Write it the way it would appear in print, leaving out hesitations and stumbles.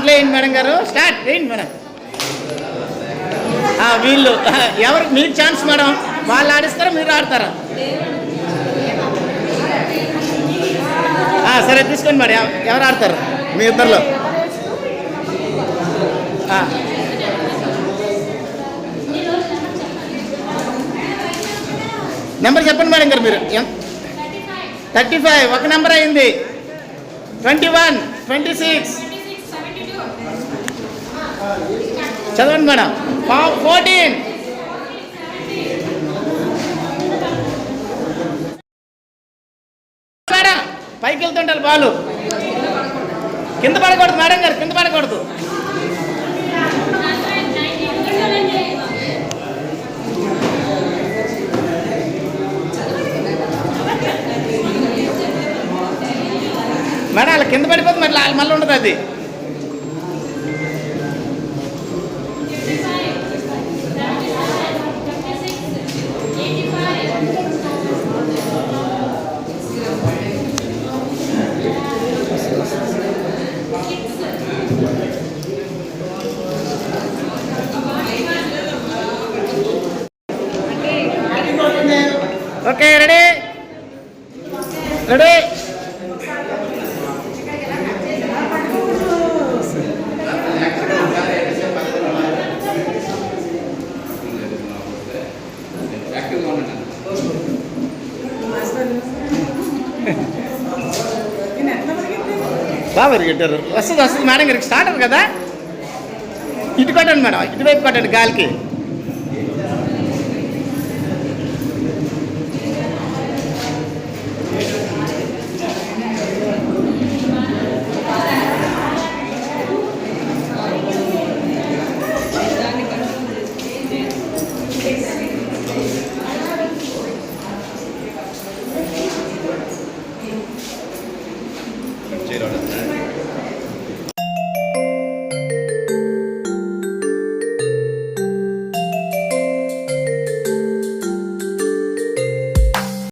Play అయింది madam గారు, start చేయండి మేడం. వీళ్ళు ఎవరు మీకు ఛాన్స్ మేడం, వాళ్ళు ఆడిస్తారా మీరు ఆడతారా? సరే తీసుకోండి మేడం, ఎవరు ఆడతారు మీ ఇద్దరిలో? నెంబర్ చెప్పండి మేడం గారు. మీరు 35 ఒక నెంబర్ అయింది, 21, 26 చదవండి మేడం. 14 మేడం, పైకి వెళ్తుంటారు బాలు, కింద పడకూడదు మేడం గారు, కింద పడకూడదు. మేడం అలా కింద పడిపోతుంది, మళ్ళీ ఉండదు అది. Okay, ready ready. బాగా పరిగెట్టారు, వస్తుంది మేడం గారికి. స్టార్టర్ కదా, ఇటు కొట్టండి మేడం, ఇటువైపు కొట్టండి గాలికి. J-Rod.